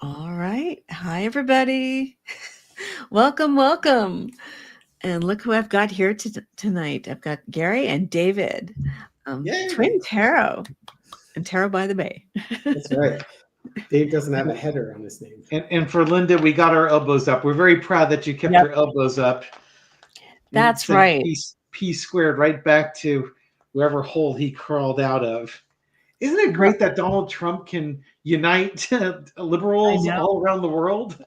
All right. Hi, everybody. Welcome, welcome. And look who I've got here tonight. I've got Gary and David, twin tarot, and tarot by the bay. That's right. Dave doesn't have a header on his name. And for Linda, we got our elbows up. We're very proud that you kept your elbows up. That's right. P squared right back to wherever hole he crawled out of. Isn't it great that Donald Trump can unite liberals all around the world?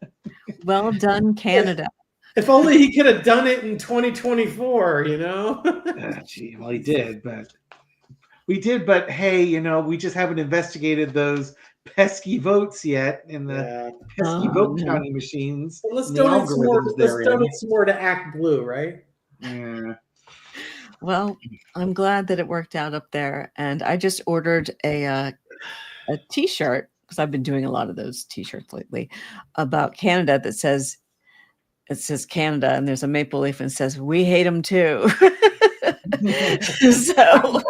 Well done, Canada. If only he could have done it in 2024, you know? Gee, well, he did, but hey, we just haven't investigated those pesky votes yet in the pesky vote counting machines. Well, let's donate some more to Act Blue, right? Yeah. Well, I'm glad that it worked out up there, and I just ordered a T-shirt because I've been doing a lot of those T-shirts lately about Canada that says Canada, and there's a maple leaf and it says we hate them too. So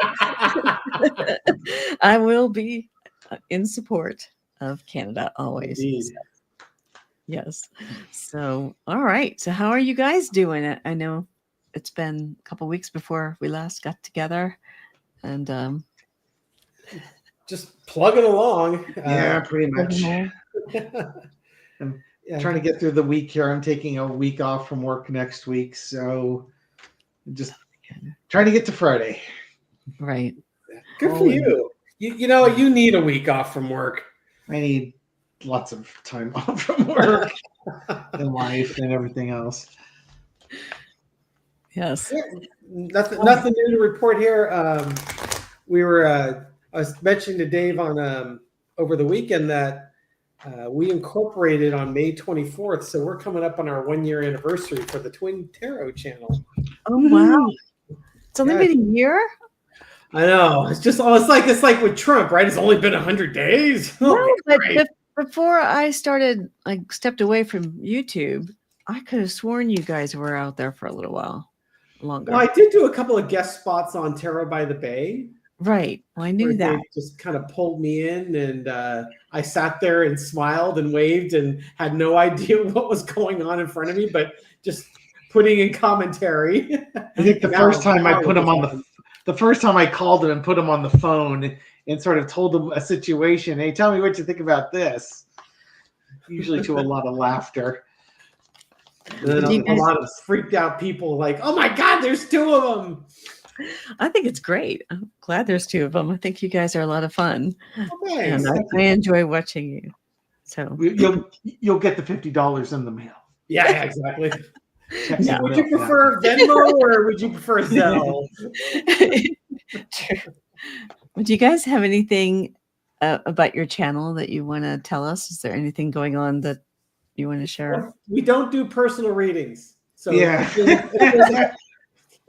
I will be in support of Canada always. Yes. So all right. So how are you guys doing? I know it's been a couple weeks before we last got together, and just plugging along. Yeah, pretty much. I'm trying to get through the week here. I'm taking a week off from work next week, so just trying to get to Friday. Right. Good for you. You need a week off from work. I need lots of time off from work and life and everything else. Yes. Nothing new to report here. I was mentioning to Dave on over the weekend that we incorporated on May 24th, so we're coming up on our 1-year anniversary for the Twin Tarot channel. Oh wow! It's only been a year. I know. It's like with Trump, right? It's only been 100 days. No, but before I stepped away from YouTube, I could have sworn you guys were out there for a little while longer. Well, I did do a couple of guest spots on Tarot by the Bay. Right. Well, I knew that. They just kind of pulled me in, and I sat there and smiled and waved and had no idea what was going on in front of me, but just putting in commentary. I think the first time I put him on the first time I called him and put him on the phone and sort of told him a situation. Hey, tell me what you think about this. Usually to a lot of laughter. And then a lot of freaked out people like, oh my God, there's 2 of them. I think it's great. I'm glad there's 2 of them. I think you guys are a lot of fun. Okay. And I enjoy watching you. So you'll get the $50 in the mail. Yeah, exactly. Yeah. Would you prefer Venmo or would you prefer Zelle? Do you guys have anything about your channel that you want to tell us? Is there anything going on that you want to share? Well, we don't do personal readings. So yeah.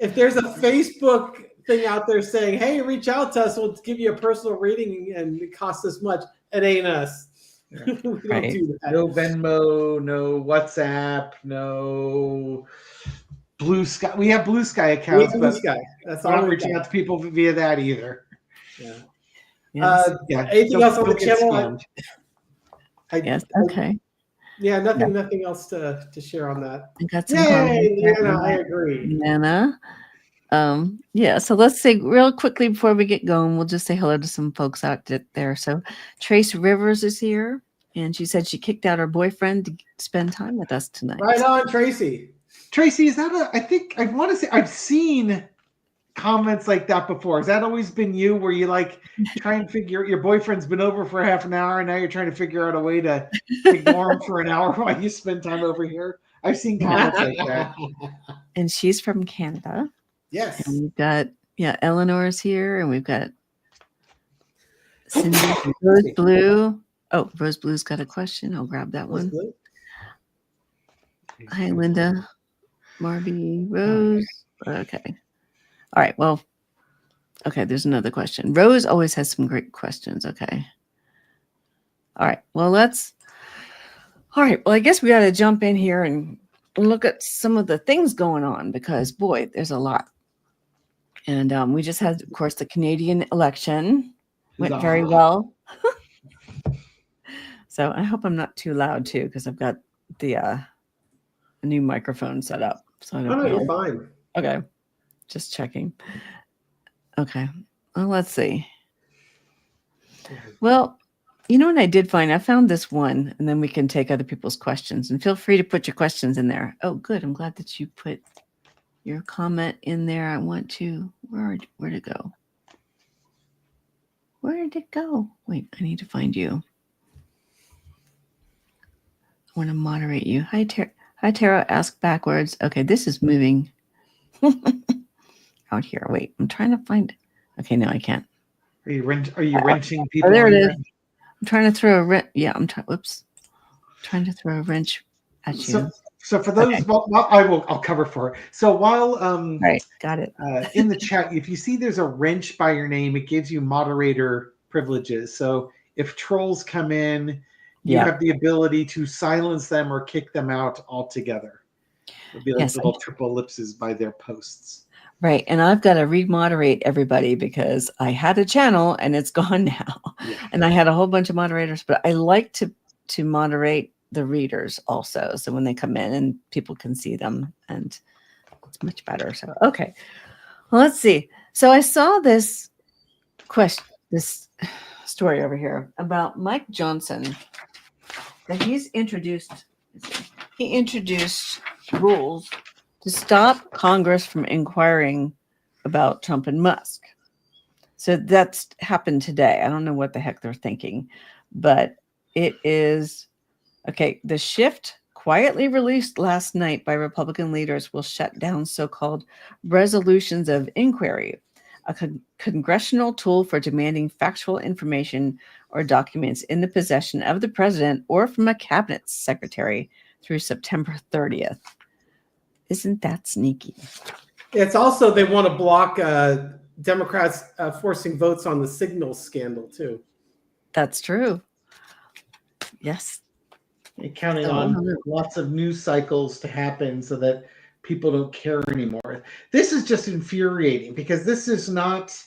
If there's a Facebook thing out there saying, hey, reach out to us, we'll give you a personal reading and it costs this much, it ain't us. Yeah. We don't do that. No Venmo, no WhatsApp, no Blue Sky. We have Blue Sky accounts, Blue Sky. That's all. We're not reaching out to people via that either. Yeah. Yes. Anything else on the channel? Yes. Okay. Yeah, nothing else to share on that. I got some. Yay, Nana, I agree. Nana. Yeah, so let's say real quickly before we get going, we'll just say hello to some folks out there. So Trace Rivers is here, and she said she kicked out her boyfriend to spend time with us tonight. Right on, Tracy. Tracy, is that I want to say I've seen comments like that before. Has that always been you, where you try and figure your boyfriend's been over for half an hour and now you're trying to figure out a way to ignore him for an hour while you spend time over here? I've seen comments like that. And she's from Canada. Yes. And we've got Eleanor's here, and we've got Cindy and Rose Blue. Oh, Rose Blue's got a question. I'll grab that one. Hi, Linda, Marby, Rose. Okay. All right. Well, okay. There's another question. Rose always has some great questions. Okay. All right. Well, I guess we got to jump in here and look at some of the things going on because, boy, there's a lot. And we just had, of course, the Canadian election went very well. So I hope I'm not too loud too, because I've got the a new microphone set up. So I Oh don't no, know. you're fine. Okay. Just checking. Okay. Well, let's see. Well, you know what I did find? I found this one, and then we can take other people's questions. And feel free to put your questions in there. Oh, good. I'm glad that you put your comment in there. I want to. Where'd it go? Where did it go? Wait, I need to find you. I want to moderate you. Hi, Tara. Ask backwards. Okay, this is moving out here. Wait, I'm trying to find. Okay, no, I can't. Are you wrenching people? Oh, there on it is. your- I'm trying to throw a wrench. Yeah, I'm trying. Whoops. Trying to throw a wrench at you. So for those, I'll cover for it. So while All right, got it. in the chat, if you see there's a wrench by your name, it gives you moderator privileges. So if trolls come in, you have the ability to silence them or kick them out altogether. It'll be like little triple ellipses by their posts. Right, and I've got to re-moderate everybody because I had a channel and it's gone now. Yeah. And I had a whole bunch of moderators, but I like to moderate the readers also, so when they come in and people can see them, and it's much better. So okay, well, let's see. So I saw this story over here about Mike Johnson that he introduced rules to stop Congress from inquiring about Trump and Musk. So that's happened today. I don't know what the heck they're thinking, but it is okay. The shift quietly released last night by Republican leaders will shut down so-called resolutions of inquiry, a congressional tool for demanding factual information or documents in the possession of the president or from a cabinet secretary through September 30th. Isn't that sneaky? It's also they want to block Democrats forcing votes on the Signal scandal too. That's true. Yes. You're counting on lots of news cycles to happen so that people don't care anymore. This is just infuriating because this is not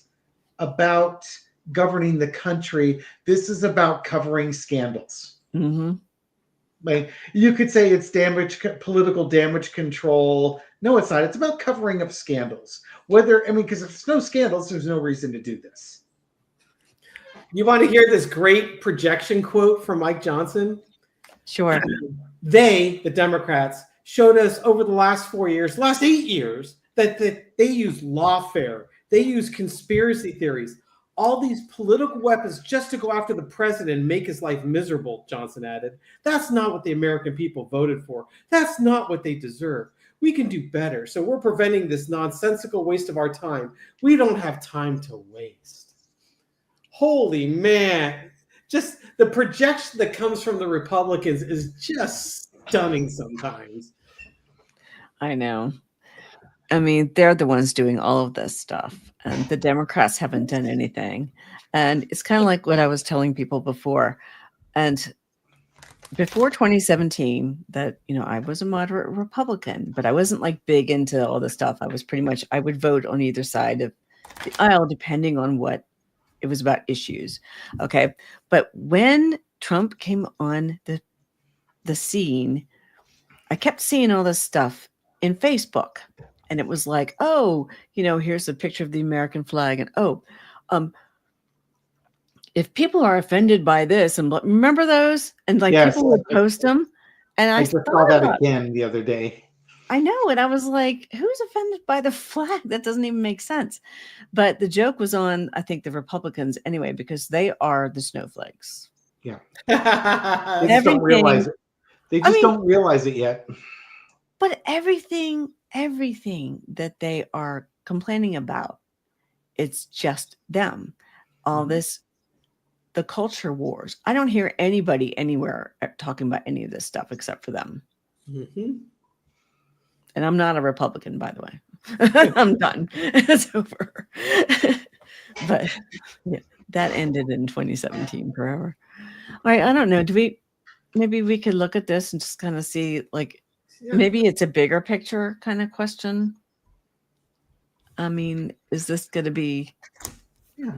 about governing the country. This is about covering scandals. Mm-hmm. Like you could say it's political damage control. No, it's not. It's about covering up scandals. Because if there's no scandals, there's no reason to do this. You want to hear this great projection quote from Mike Johnson? Sure. They, the Democrats, showed us over the last 8 years, that they use lawfare. They use conspiracy theories, all these political weapons just to go after the president and make his life miserable, Johnson added. That's not what the American people voted for. That's not what they deserve. We can do better. So we're preventing this nonsensical waste of our time. We don't have time to waste. Holy man. Just the projection that comes from the Republicans is just stunning sometimes. I know. I mean, they're the ones doing all of this stuff, and the Democrats haven't done anything. And it's kind of like what I was telling people before. And before 2017, that, I was a moderate Republican, but I wasn't like big into all this stuff. I was pretty much, I would vote on either side of the aisle, depending on what it was about issues. Okay. But when Trump came on the scene, I kept seeing all this stuff in Facebook, and it was like, oh, here's a picture of the American flag, and if people are offended by this, and remember those, and like Yes, people would post them, and I just saw that again the other day. I know, and I was like, who's offended by the flag? That doesn't even make sense. But the joke was on, I think, the Republicans anyway, because they are the snowflakes. Yeah. They just don't realize it. They just don't realize it yet. But everything that they are complaining about, it's just them. All this, the culture wars. I don't hear anybody anywhere talking about any of this stuff except for them. Mm-hmm. And I'm not a Republican, by the way. I'm done. It's over. But yeah, that ended in 2017 forever. All right, I don't know. Maybe we could look at this and just kind of see, like, maybe it's a bigger picture kind of question. I mean, is this going to be? Yeah.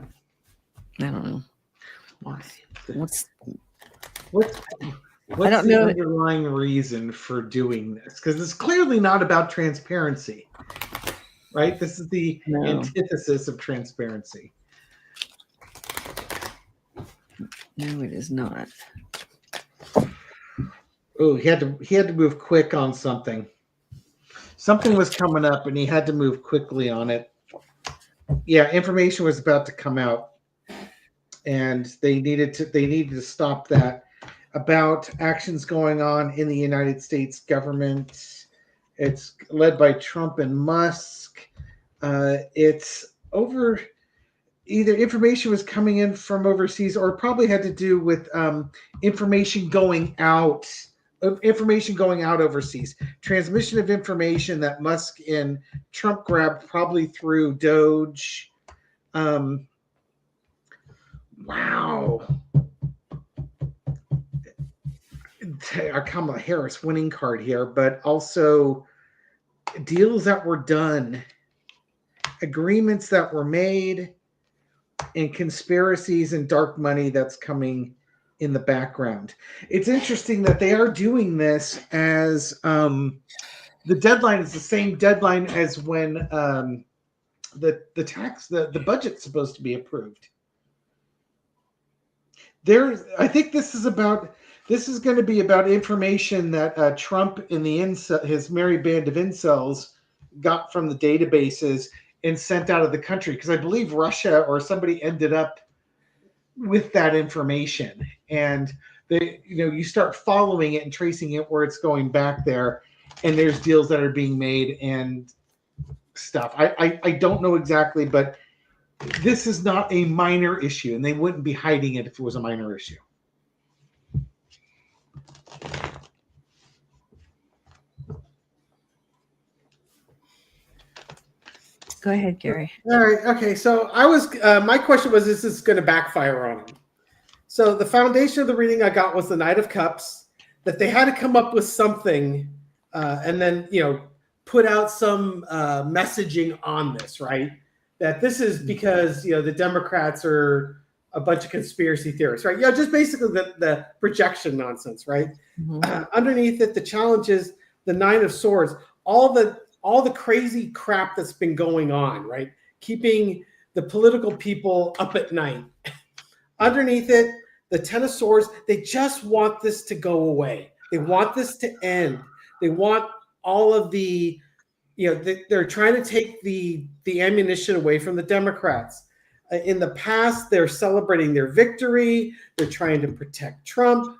I don't know. What's don't the know. underlying reason for doing this? Because it's clearly not about transparency, right? This is the antithesis of transparency. No, it is not. Oh, he had to move quick on something. Something was coming up, and he had to move quickly on it. Yeah, information was about to come out, and they needed to stop that about actions going on in the United States government. It's led by Trump and Musk. It's over. Either information was coming in from overseas, or probably had to do with information going out overseas. Transmission of information that Musk and Trump grabbed probably through Doge. Wow. Our Kamala Harris winning card here, but also deals that were done, agreements that were made, and conspiracies and dark money that's coming in the background. It's interesting that they are doing this as the deadline is the same deadline as when the budget's supposed to be approved. I think this is going to be about information that Trump and his merry band of incels got from the databases and sent out of the country, because I believe Russia or somebody ended up with that information, and you start following it and tracing it where it's going back there, and there's deals that are being made and stuff. I don't know exactly, but this is not a minor issue, and they wouldn't be hiding it if it was a minor issue. Go ahead, Gary. All right. Okay. So my question was, is this going to backfire on him? So the foundation of the reading I got was the Knight of Cups, that they had to come up with something and then, put out some messaging on this, right? That this is because, the Democrats are a bunch of conspiracy theorists, right? Just basically the projection nonsense, right? Mm-hmm. Underneath it, the challenge is the Nine of Swords, all the crazy crap that's been going on, right? Keeping the political people up at night. Underneath it, the Ten of Swords, they just want this to go away. They want this to end. They want all of the, they're trying to take the ammunition away from the Democrats. In the past, they're celebrating their victory. They're trying to protect Trump.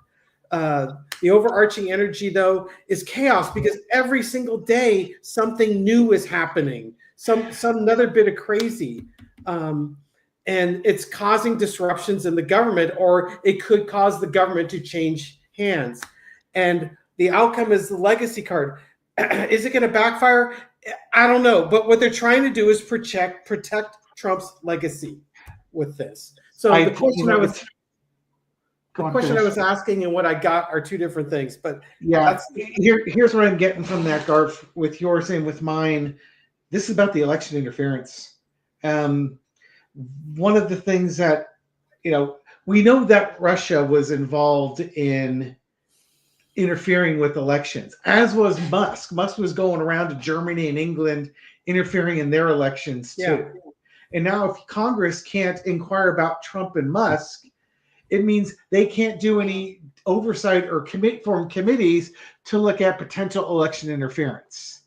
The overarching energy, though, is chaos, because every single day something new is happening, some another bit of crazy, and it's causing disruptions in the government, or it could cause the government to change hands. And the outcome is the legacy card. Is it going to backfire? I don't know, but what they're trying to do is protect Trump's legacy with this. So the question I was asking and what I got are two different things. But yeah, here's what I'm getting from that, Garth, with yours and with mine. This is about the election interference. One of the things that, we know that Russia was involved in interfering with elections, as was Musk. Musk was going around to Germany and England interfering in their elections too. Yeah. And now if Congress can't inquire about Trump and Musk, it means they can't do any oversight or form committees to look at potential election interference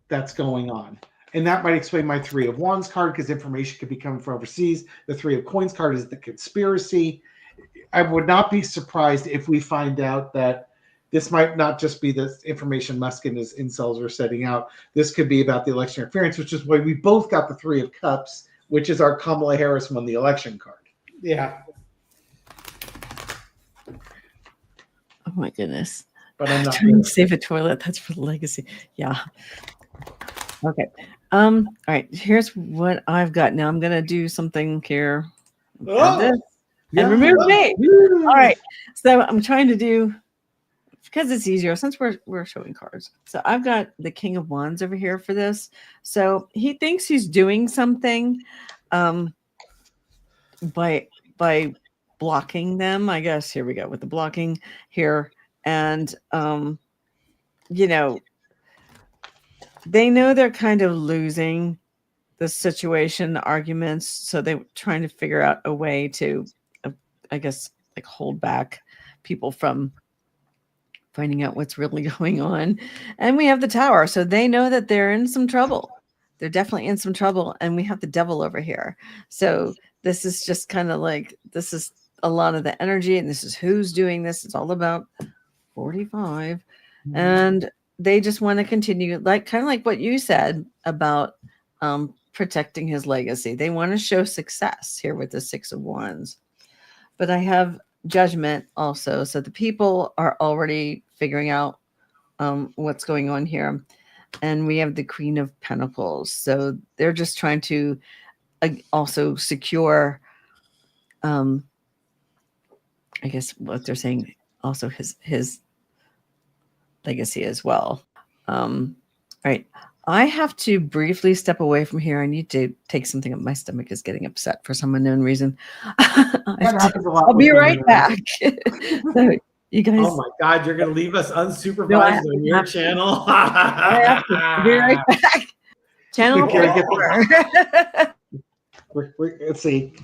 that's going on. And that might explain my Three of Wands card, because information could be coming from overseas. The Three of Coins card is the conspiracy. I would not be surprised if we find out that this might not just be the information Musk and his incels are setting out. This could be about the election interference, which is why we both got the Three of Cups, which is our Kamala Harris won the election card. Yeah. Oh my goodness. But I'm not trying to save a toilet. That's for the legacy. Yeah. Okay. All right. Here's what I've got. Now I'm gonna do something here. And remove me. All right. So I'm trying to do, because it's easier since we're showing cards. So I've got the King of Wands over here for this. So he thinks he's doing something by blocking them, I guess. Here we go with the blocking here. And, you know, they know they're kind of losing the situation, the arguments. So they're trying to figure out a way to, I guess, like hold back people from finding out what's really going on. And we have the tower. So they know that they're in some trouble. They're definitely in some trouble. And we have the devil over here. So this is just kind of like, this is a lot of the energy. And this is who's doing this. It's all about 45. And they just want to continue, like kind of like what you said about protecting his legacy. They want to show success here with the 6 of Wands. But I have Judgment also. So the people are already figuring out what's going on here. And we have the Queen of Pentacles. So they're just trying to also secure, I guess what they're saying, also his legacy as well. All right. I have to briefly step away from here. I need to take something up. My stomach is getting upset for some unknown reason. I'll be right back. So you guys. Oh my God, you're going to leave us unsupervised on your channel? I have to. I'll be right back. Channel. Let's see.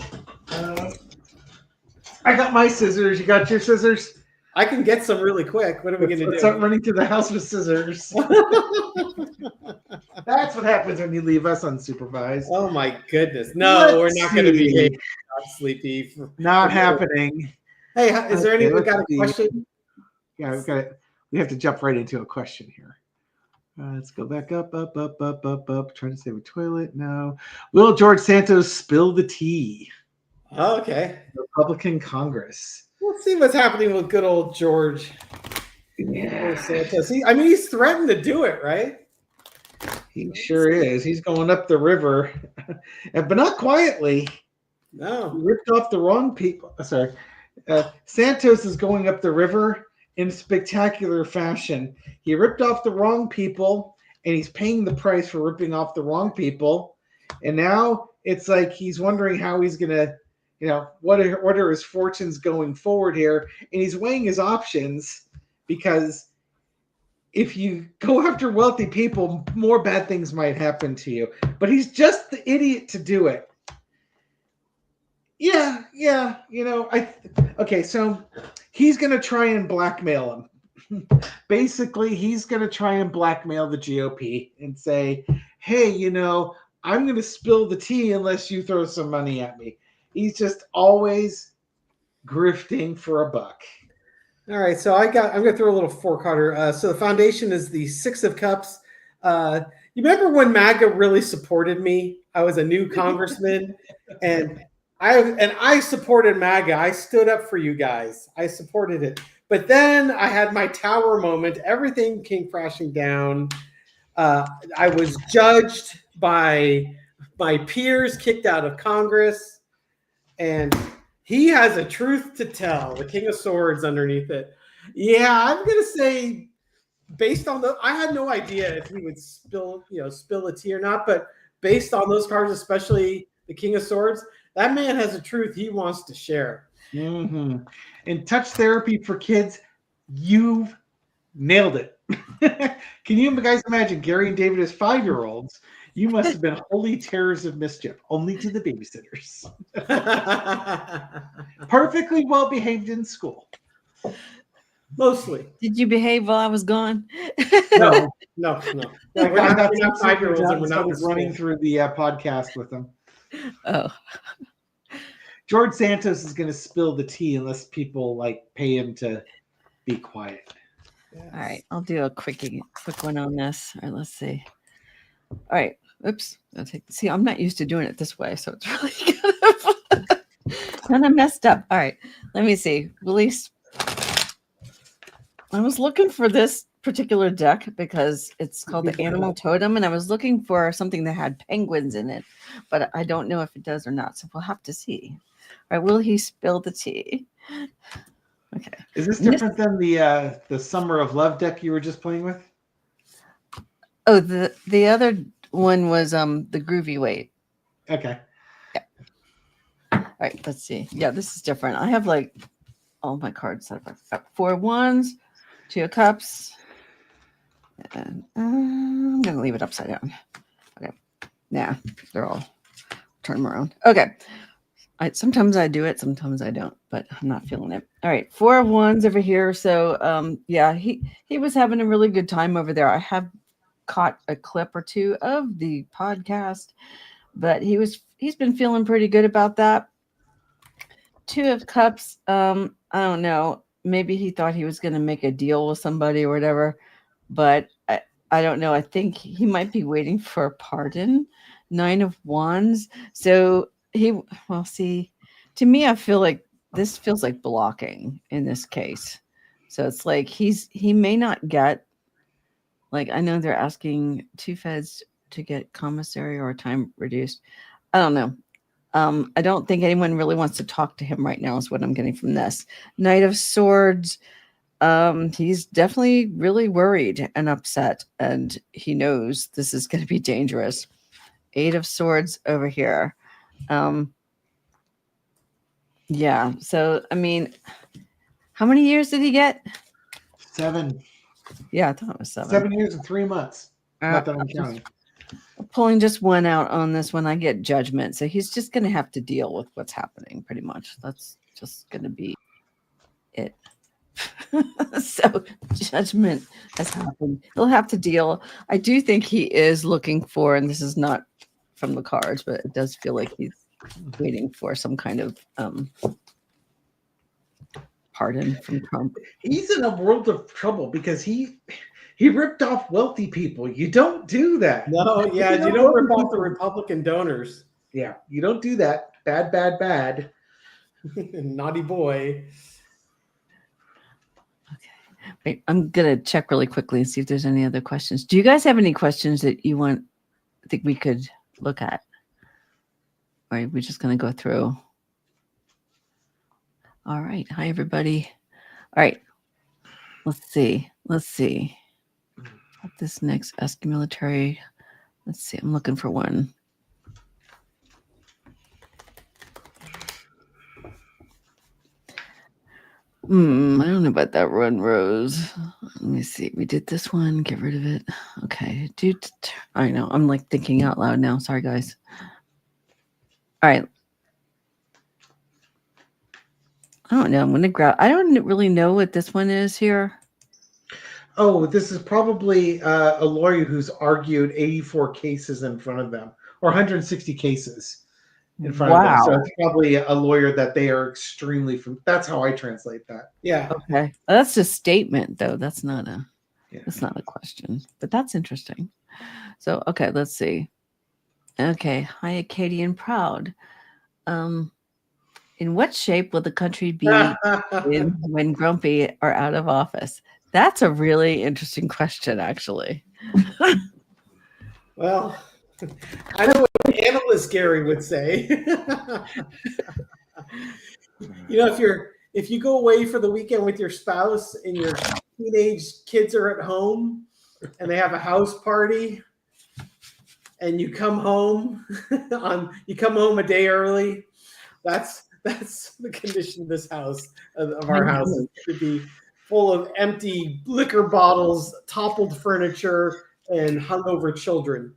I got my scissors. You got your scissors? I can get some really quick. What are we going to do? Start running to the house with scissors. That's what happens when you leave us unsupervised. Oh my goodness! No, we're not going to behave. Not sleepy. Not happening. Hey, is there anyone got a question? Yeah, we've got it. We have to jump right into a question here. Let's go back up. Trying to save a toilet. No. Will George Santos spill the tea? Oh, okay. Republican Congress. Let's see what's happening with good old George. Yeah. Santos. He's threatened to do it, right? He sure is. He's going up the river, but not quietly. No. He ripped off the wrong people. Sorry. Santos is going up the river in spectacular fashion. He ripped off the wrong people, and he's paying the price for ripping off the wrong people. And now it's like he's wondering how he's going to, what are his fortunes going forward here? And he's weighing his options because if you go after wealthy people, more bad things might happen to you. But he's just the idiot to do it. Yeah. Okay, so he's going to try and blackmail him. Basically, he's going to try and blackmail the GOP and say, hey, I'm going to spill the tea unless you throw some money at me. He's just always grifting for a buck. All right, so I'm going to throw a little four-quarter. So the foundation is the 6 of Cups. You remember when MAGA really supported me? I was a new congressman, and I supported MAGA. I stood up for you guys. I supported it. But then I had my tower moment. Everything came crashing down. I was judged by my peers, kicked out of Congress, and he has a truth to tell. The King of Swords underneath it. Yeah, I'm gonna say, based on I had no idea if he would spill a tea or not, but based on those cards, especially the King of Swords, that man has a truth he wants to share. Mm-hmm. In touch therapy for kids, you've nailed it. Can you guys imagine Gary and David as 5-year-olds? You must have been holy terrors of mischief, only to the babysitters. Perfectly well behaved in school. Mostly. Did you behave while I was gone? No. We're not 5-year-olds, and we're not running through the podcast with them. Oh. George Santos is going to spill the tea unless people pay him to be quiet. Yes. All right, I'll do a quick one on this. All right, let's see. All right, oops. See, I'm not used to doing it this way, so it's really kind of messed up. All right, let me see. Release. I was looking for this particular deck because it's called the Animal Totem, and I was looking for something that had penguins in it, but I don't know if it does or not, so we'll have to see. All right, will he spill the tea? Okay. Is this different than the Summer of Love deck you were just playing with? Oh, the other one was the Groovy Weight. Okay. Yeah. right, let's see. Yeah, this is different. I have like all my cards set up. I've got 4 wands, 2 of cups, and I'm gonna leave it upside down. Okay, nah, they're all turn them around. Okay, sometimes I do it, sometimes I don't, but I'm not feeling it. All right, 4 of wands over here. So yeah, he was having a really good time over there. I have caught a clip or 2 of the podcast, but he's been feeling pretty good about that. 2 of cups. I don't know. Maybe he thought he was going to make a deal with somebody or whatever, but I don't know. I think he might be waiting for a pardon. 9 of wands. So see, to me, I feel like this feels like blocking in this case. So it's like he may not get, like, I know they're asking 2 feds to get commissary or time reduced. I don't know. I don't think anyone really wants to talk to him right now is what I'm getting from this. Knight of Swords. He's definitely really worried and upset, and he knows this is going to be dangerous. 8 of Swords over here. Yeah. So, I mean, how many years did he get? 7. Yeah, I thought it was 7. 7 years and 3 months. Not that I'm counting. Pulling just one out on this one, I get judgment. So he's just going to have to deal with what's happening, pretty much. That's just going to be it. So judgment has happened. He'll have to deal. I do think he is looking for, and this is not from the cards, but it does feel like he's waiting for some kind of pardon from Trump. He's in a world of trouble because he ripped off wealthy people. You don't do that. No, yeah, you don't rip off the Republican donors. Yeah, you don't do that. Bad, bad, bad. Naughty boy. Okay. Wait, I'm going to check really quickly and see if there's any other questions. Do you guys have any questions that you think we could look at? Or are we just going to go through? All right. Hi, everybody. All right. Let's see. This next ask military. Let's see. I'm looking for one. I don't know about that run, Rose. Let me see. We did this one. Get rid of it. Okay. I know. I'm like thinking out loud now. Sorry, guys. All right. I don't know. I'm going to grab. I don't really know what this one is here. Oh, this is probably a lawyer who's argued 84 cases in front of them, or 160 cases in front of them. So it's probably a lawyer that they are extremely from. That's how I translate that. Yeah. Okay. That's a statement, though. That's not a question, but that's interesting. So, okay, let's see. Okay. Hi, Acadian Proud. In what shape will the country be in when Grumpy are out of office? That's a really interesting question, actually. Well, I know what analyst Gary would say. If you go away for the weekend with your spouse and your teenage kids are at home and they have a house party and you come home a day early, that's the condition of this house, of our house. It should be full of empty liquor bottles, toppled furniture, and hungover children.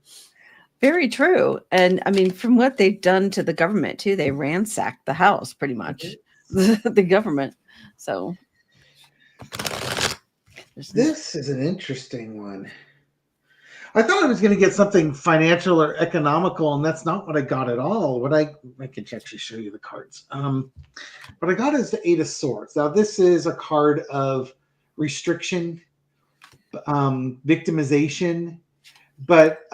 Very true. And I mean, from what they've done to the government too, they ransacked the house pretty much, the government. So this is an interesting one. I thought I was going to get something financial or economical, and that's not what I got at all. I can actually show you the cards. What I got is the 8 of Swords. Now, this is a card of restriction, victimization, but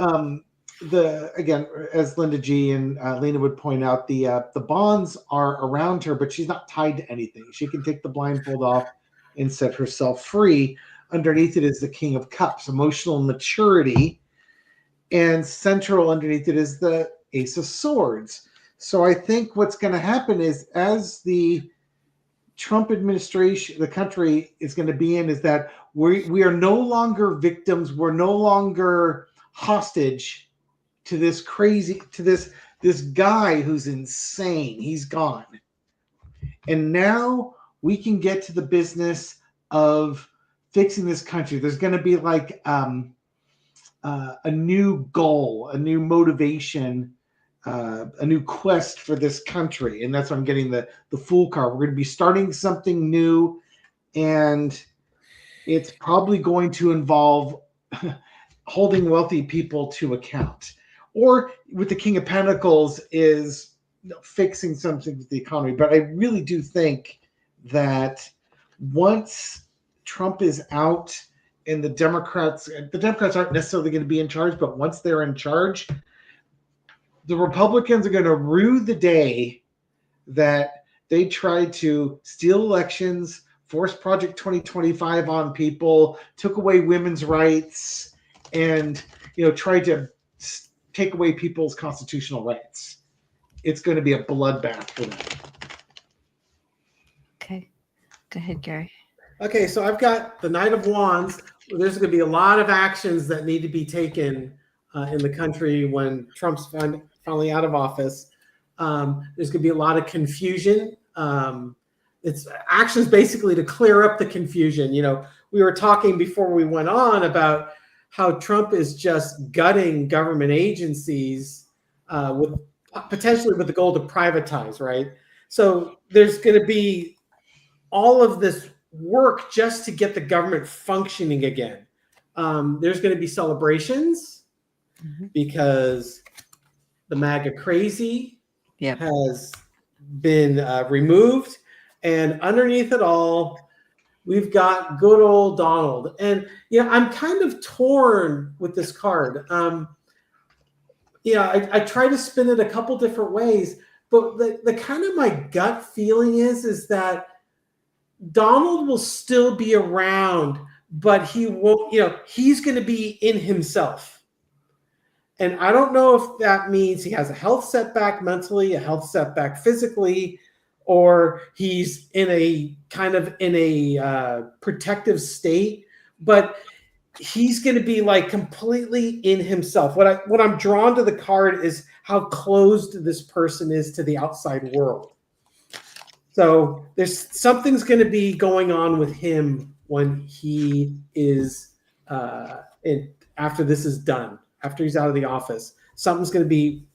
again, as Linda G and Lena would point out, the bonds are around her, but she's not tied to anything. She can take the blindfold off and set herself free. Underneath it is the King of Cups, emotional maturity, and central underneath it is the Ace of Swords. So I think what's going to happen is, as the Trump administration, the country is going to be in, is that we are no longer victims. We're no longer hostage to this this guy who's insane, he's gone. And now we can get to the business of fixing this country. There's going to be like a new goal, a new motivation, a new quest for this country. And that's why I'm getting the Fool card. We're going to be starting something new, and it's probably going to involve holding wealthy people to account. Or with the King of Pentacles is fixing something with the economy. But I really do think that once Trump is out and the Democrats aren't necessarily going to be in charge, but once they're in charge, the Republicans are going to rue the day that they tried to steal elections, force Project 2025 on people, took away women's rights, and tried to take away people's constitutional rights. It's going to be a bloodbath for them. Okay. Go ahead, Gary. Okay, so I've got the Knight of Wands. There's going to be a lot of actions that need to be taken in the country when Trump's finally out of office. There's going to be a lot of confusion. It's actions basically to clear up the confusion. We were talking before we went on about how Trump is just gutting government agencies with potentially with the goal to privatize, right? So there's going to be all of this work just to get the government functioning again. There's going to be celebrations because the MAGA crazy has been removed. And underneath it all, we've got good old Donald. And I'm kind of torn with this card. I try to spin it a couple different ways, but the kind of my gut feeling is that Donald will still be around, but he won't, he's going to be in himself. And I don't know if that means he has a health setback mentally, a health setback physically, or he's in a protective state, but he's going to be like completely in himself. What I'm drawn to the card is how closed this person is to the outside world. So something's going to be going on with him when he is after this is done, after he's out of the office. Something's going to be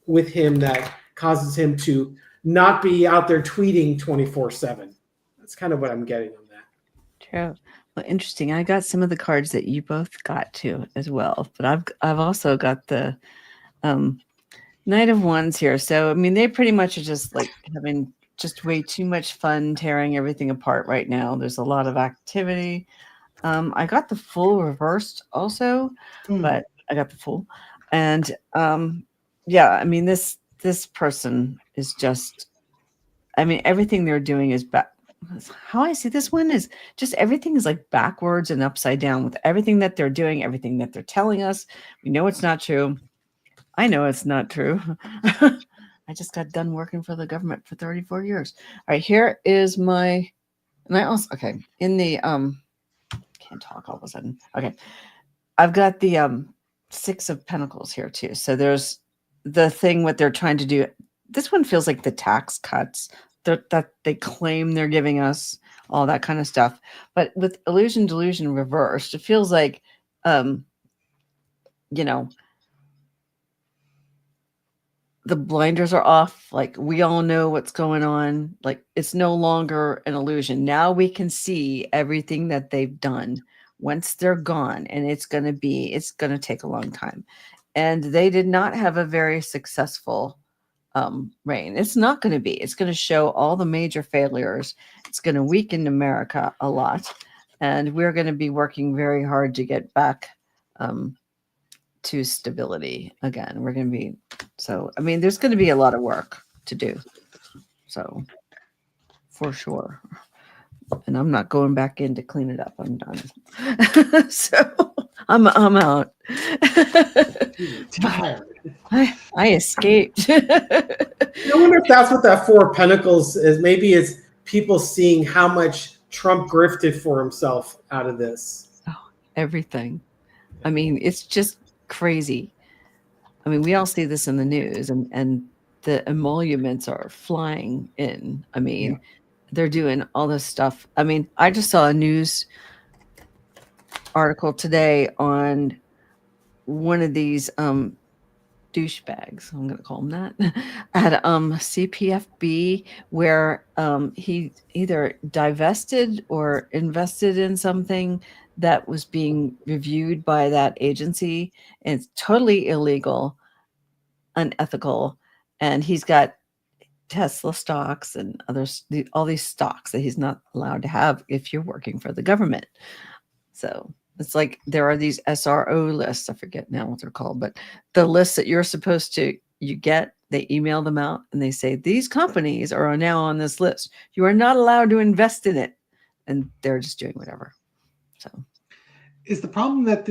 with him that causes him to not be out there tweeting 24/7. That's kind of what I'm getting on that. True. Well, interesting. I got some of the cards that you both got too as well, but I've also got the Knight of Wands here. So they pretty much are just like having just way too much fun tearing everything apart right now. There's a lot of activity. I got the Fool reversed also, but I got the Fool. And this person is just, everything they're doing is bad. How I see this one is just everything is like backwards and upside down with everything that they're doing, everything that they're telling us. We know it's not true. I know it's not true. I just got done working for the government for 34 years. All right, here is my, and I also, okay, in the, can't talk all of a sudden. Okay, I've got the Six of Pentacles here too. So there's the thing what they're trying to do. This one feels like the tax cuts that they claim they're giving us, all that kind of stuff. But with illusion, delusion reversed, it feels like, the blinders are off. Like we all know what's going on. Like it's no longer an illusion. Now we can see everything that they've done once they're gone. And it's going to take a long time. And they did not have a very successful reign. It's not going to be. It's going to show all the major failures. It's going to weaken America a lot. And we're going to be working very hard to get back to stability again. We're going to be, there's going to be a lot of work to do. So for sure. And I'm not going back in to clean it up. I'm done. So I'm out. Tired. I escaped. I wonder if that's what that Four of Pentacles is. Maybe it's people seeing how much Trump grifted for himself out of this. Oh, everything. It's just crazy. I mean, we all see this in the news, and the emoluments are flying in. I mean, they're doing all this stuff. I mean, I just saw a news article today on one of these douchebags, I'm going to call him that, at CPFB, where he either divested or invested in something that was being reviewed by that agency. And it's totally illegal, unethical, and he's got Tesla stocks and others, all these stocks that he's not allowed to have if you're working for the government. So it's like there are these SRO lists. I forget now what they're called, but the lists that you're supposed to they email them out and they say these companies are now on this list. You are not allowed to invest in it, and they're just doing whatever. So, is the problem that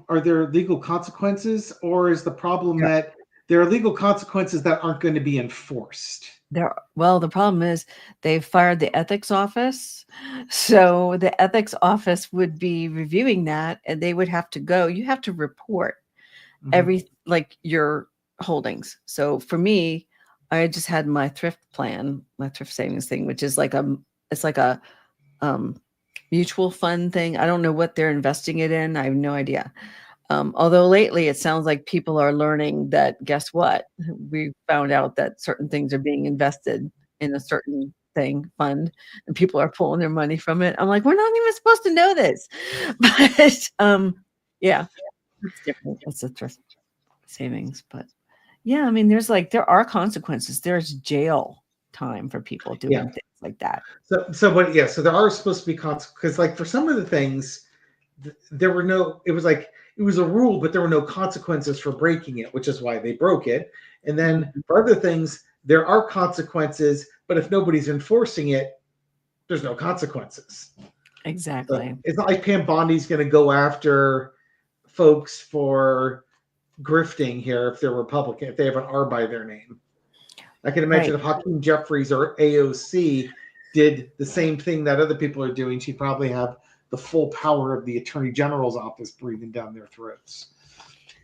are there legal consequences, or is the problem that there are legal consequences that aren't going to be enforced? Well, the problem is they've fired the ethics office. So the ethics office would be reviewing that, and they would have to go. You have to report your holdings. So for me, I just had my thrift plan, my thrift savings thing, which is like a mutual fund thing. I don't know what they're investing it in. I have no idea. Although lately it sounds like people are learning that, guess what? We found out that certain things are being invested in a certain fund, and people are pulling their money from it. I'm like, we're not even supposed to know this. But yeah, it's different. It's a thrift savings. But yeah, I mean, there are consequences. There's jail time for people doing things like that. So there are supposed to be consequences, because like for some of the things, there were no, it was a rule, but there were no consequences for breaking it, which is why they broke it. And then for other things, there are consequences, but if nobody's enforcing it, there's no consequences. Exactly. So it's not like Pam Bondi's going to go after folks for grifting here if they're Republican, if they have an R by their name. I can imagine if Hakeem Jeffries or AOC did the same thing that other people are doing, she'd probably have the full power of the Attorney General's office breathing down their throats.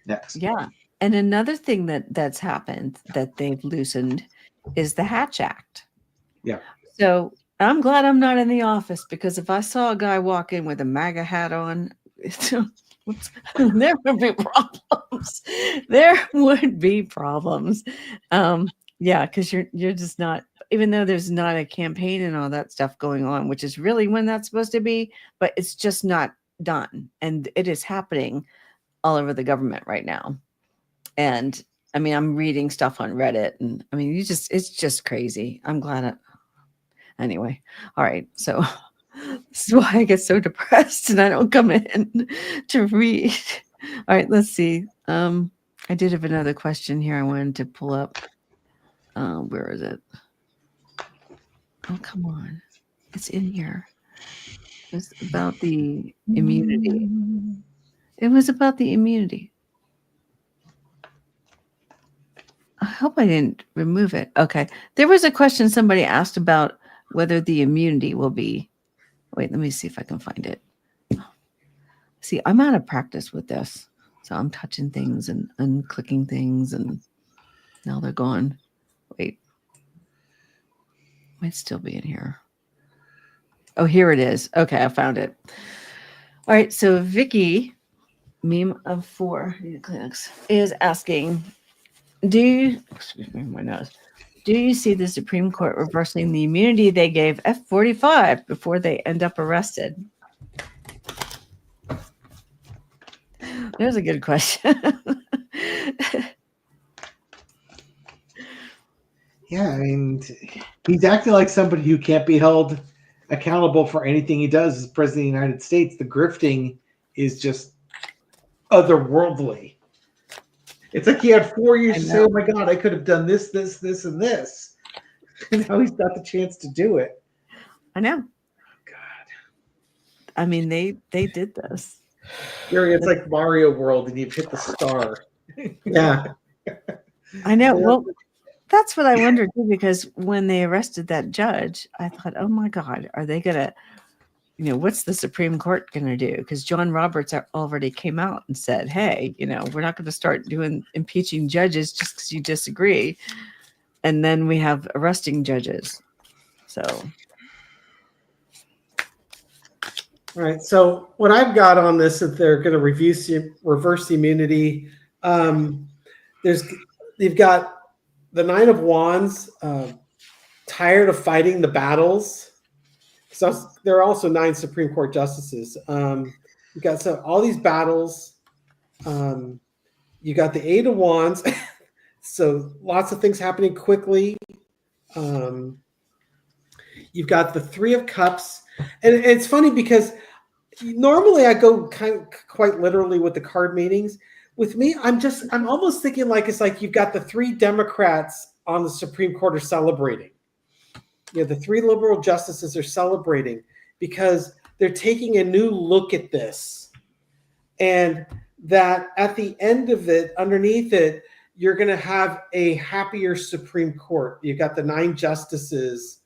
Next. Yeah. And another thing that's happened that they've loosened is the Hatch Act. Yeah. So I'm glad I'm not in the office, because if I saw a guy walk in with a MAGA hat on, there would be problems. There would be problems. Yeah, because you're just not, even though there's not a campaign and all that stuff going on, which is really when that's supposed to be, but it's just not done. And it is happening all over the government right now. And I mean, I'm reading stuff on Reddit, and I mean, it's just crazy. I'm glad. Anyway. All right. So this is why I get so depressed and I don't come in to read. All right. Let's see. I did have another question here I wanted to pull up. Where is it? Oh, come on. It's in here. It's about the immunity. It was about the immunity. I hope I didn't remove it. Okay. There was a question somebody asked about whether the immunity will be. Wait, let me see if I can find it. See, I'm out of practice with this. So I'm touching things and unclicking things, and now they're gone. Wait. Might still be in here. Oh, here it is. Okay, I found it. All right, so Vicky, meme of 4 is asking, excuse me, my nose. Do you see the Supreme Court reversing the immunity they gave F-45 before they end up arrested? There's a good question. Yeah, I mean, he's acting like somebody who can't be held accountable for anything he does as president of the United States. The grifting is just otherworldly. It's like he had 4 years to say, oh my God, I could have done this, this, this, and this. And now he's got the chance to do it. I know. God. I mean, they did this. Gary, it's like Mario World and you've hit the star. Yeah. I know. Well, that's what I wondered too, because when they arrested that judge, I thought, oh my God, are they going to what's the Supreme Court going to do? Because John Roberts already came out and said, hey, we're not going to start doing impeaching judges just because you disagree. And then we have arresting judges. So. All right. So what I've got on this is they're going to reverse the immunity. You've got the Nine of Wands, tired of fighting the battles. So there are also 9 Supreme Court justices. You've got all these battles. You got the Eight of Wands. So lots of things happening quickly. You've got the Three of Cups. And it's funny because normally I go quite literally with the card meanings. With me, I'm almost thinking like it's like you've got the 3 Democrats on the Supreme Court are celebrating. The 3 liberal justices are celebrating because they're taking a new look at this. And that at the end of it, underneath it, you're going to have a happier Supreme Court. You've got the 9 justices.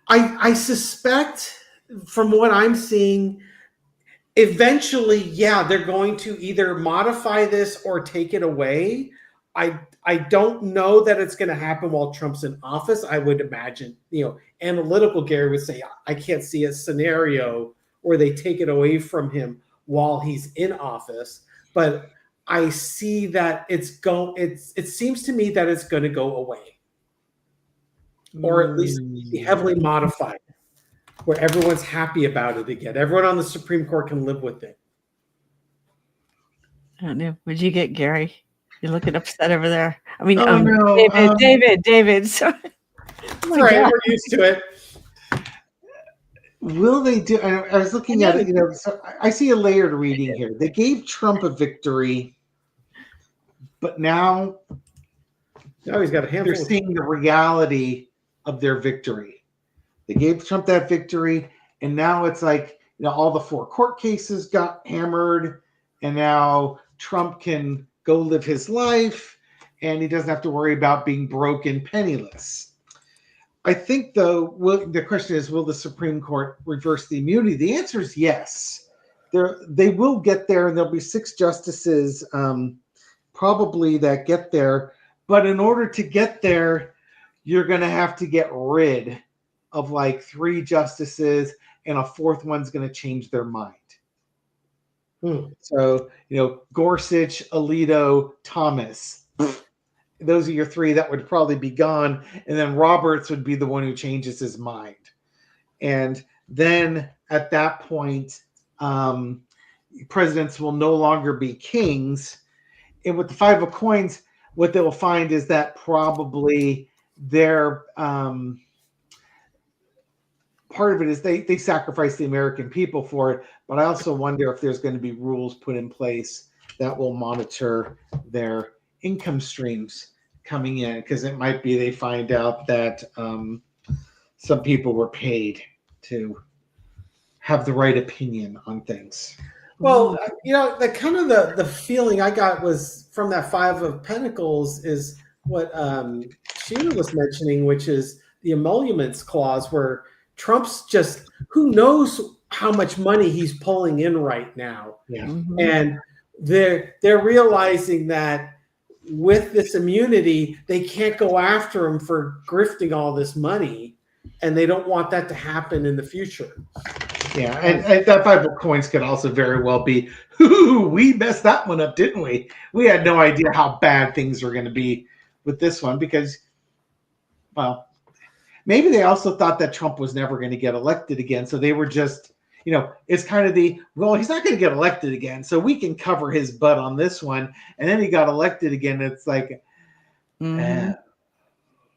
I suspect from what I'm seeing, eventually, they're going to either modify this or take it away. I don't know that it's going to happen while Trump's in office. I would imagine, analytical Gary would say, I can't see a scenario where they take it away from him while he's in office. But I see that it seems to me that it's going to go away, or at least be heavily modified, where everyone's happy about it again. Everyone on the Supreme Court can live with it. I don't know. What'd you get, Gary? You're looking upset over there. I mean, no. David. Sorry. Oh right, we're used to it. Will they do? I was looking at it. So I see a layered reading here. They gave Trump a victory, but now he's got a handful. They're seeing the reality of their victory. They gave Trump that victory, and now it's like all the 4 court cases got hammered, and now Trump can go live his life, and he doesn't have to worry about being broke and penniless. I think, though, the question is, will the Supreme Court reverse the immunity? The answer is yes. They will get there, and there'll be 6 justices probably that get there. But in order to get there, you're going to have to get rid of like 3 justices, and a 4th one's going to change their mind. So, Gorsuch, Alito, Thomas. Those are your 3 that would probably be gone. And then Roberts would be the one who changes his mind. And then at that point, presidents will no longer be kings. And with the 5 of coins, what they'll find is that probably their part of it is they sacrifice the American people for it. But I also wonder if there's going to be rules put in place that will monitor their income streams coming in, because it might be they find out that some people were paid to have the right opinion on things. Well, the kind of the feeling I got was from that 5 of Pentacles is what Sheilah was mentioning, which is the emoluments clause, where Trump's just, who knows how much money he's pulling in right now. Yeah. Mm-hmm. And they're realizing that with this immunity, they can't go after him for grifting all this money, and they don't want that to happen in the future. Yeah, and that 5 of coins could also very well be, we messed that one up, didn't we? We had no idea how bad things were going to be with this one because, well, maybe they also thought that Trump was never going to get elected again. So they were just, it's kind of he's not going to get elected again, so we can cover his butt on this one. And then he got elected again. It's like,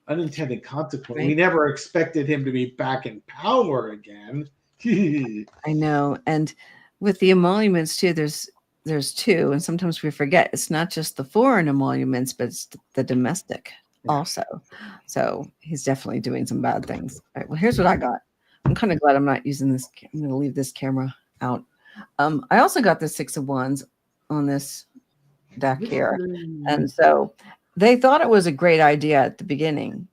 unintended consequence. Right. We never expected him to be back in power again. I know. And with the emoluments too, there's 2, and sometimes we forget it's not just the foreign emoluments, but it's the domestic also. So he's definitely doing some bad things. All right, well, here's what I got. I'm kind of glad I'm not using this. I'm going to leave this camera out. I also got the 6 of Wands on this deck here. And so they thought it was a great idea at the beginning.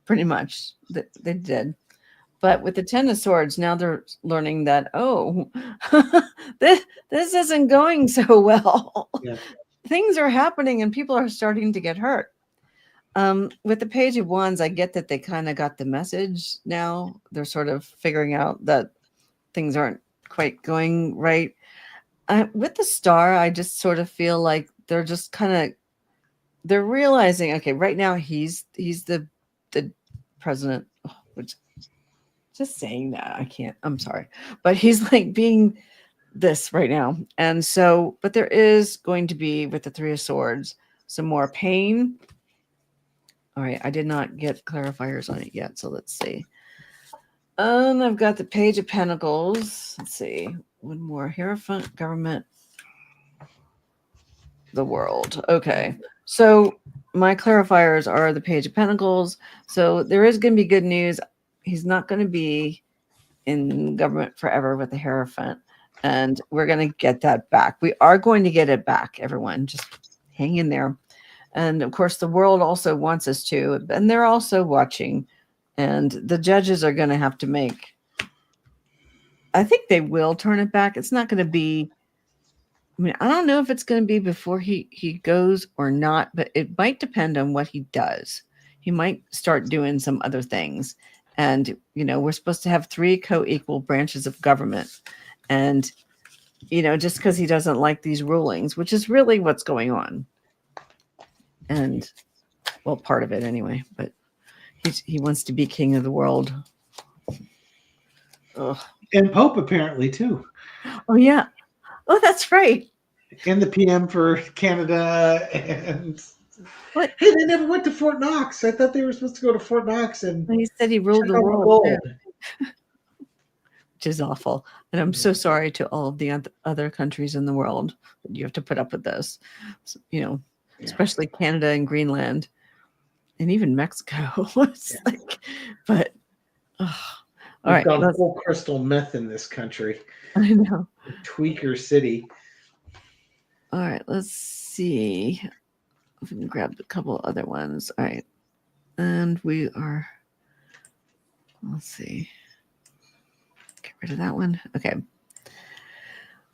pretty much. They did. But with the Ten of Swords, now they're learning that, oh, this isn't going so well. Yeah. Things are happening and people are starting to get hurt. With the Page of Wands, I get that they kind of got the message now. They're sort of figuring out that things aren't quite going right. With the Star, I just sort of feel like they're just they're realizing, okay, right now he's the president, which just saying that I can't, I'm sorry, but he's like being this right now. And so, but there is going to be, with the Three of Swords, some more pain. All right, I did not get clarifiers on it yet, so let's see. I've got the Page of Pentacles. Let's see, one more. Hierophant, government, the world. Okay, so my clarifiers are the Page of Pentacles. So there is going to be good news. He's not going to be in government forever with the Hierophant, and we're going to get that back. We are going to get it back, everyone. Just hang in there. And of course, the world also wants us to, and they're also watching. And the judges are going to have to make, I think they will turn it back. It's not going to be, I mean, I don't know if it's going to be before he goes or not, but it might depend on what he does. He might start doing some other things. And, you know, we're supposed to have 3 co-equal branches of government. And, you know, just because he doesn't like these rulings, which is really what's going on. And, well, part of it anyway, but he wants to be king of the world. Ugh. And Pope apparently too. Oh, yeah. Oh, that's right. And the PM for Canada. And What? Hey, they never went to Fort Knox. I thought they were supposed to go to Fort Knox. And He said he ruled the world, which is awful. And I'm so sorry to all of the other countries in the world that you have to put up with this. So, you know, especially Canada and Greenland, and even Mexico. It's like, but all right. We've got full crystal meth in this country. I know. Tweaker City. All right, let's see if we can grab a couple other ones. All right, and we are. Let's see. Get rid of that one. Okay.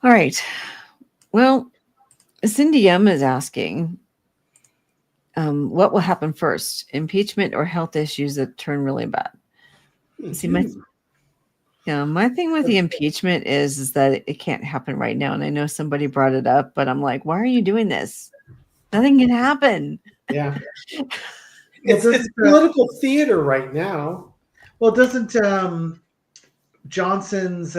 All right. Well, Cindy M is asking, what will happen first, impeachment or health issues that turn really bad? See, my thing with the impeachment is that it can't happen right now. And I know somebody brought it up, but I'm like, why are you doing this? Nothing can happen. Yeah. It's political theater right now. Well, doesn't Johnson's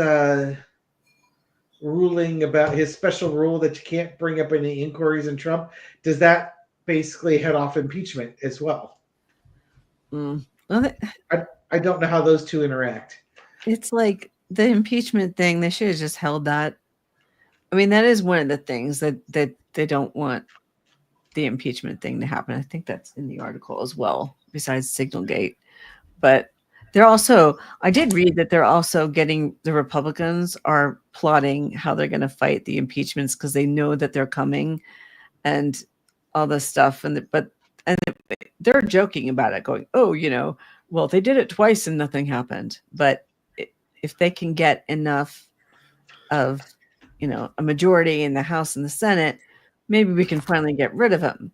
ruling about his special rule that you can't bring up any inquiries in Trump, does that basically head off impeachment as well? Well, I don't know how those two interact. It's like the impeachment thing. They should have just held that. I mean, that is one of the things that they don't want the impeachment thing to happen. I think that's in the article as well, besides Signalgate. But they're also, I did read that they're also getting, the Republicans are plotting how they're going to fight the impeachments because they know that they're coming and all this stuff. And they're joking about it, going, oh, you know, well, they did it twice and nothing happened. But if they can get enough of, you know, a majority in the House and the Senate, maybe we can finally get rid of him.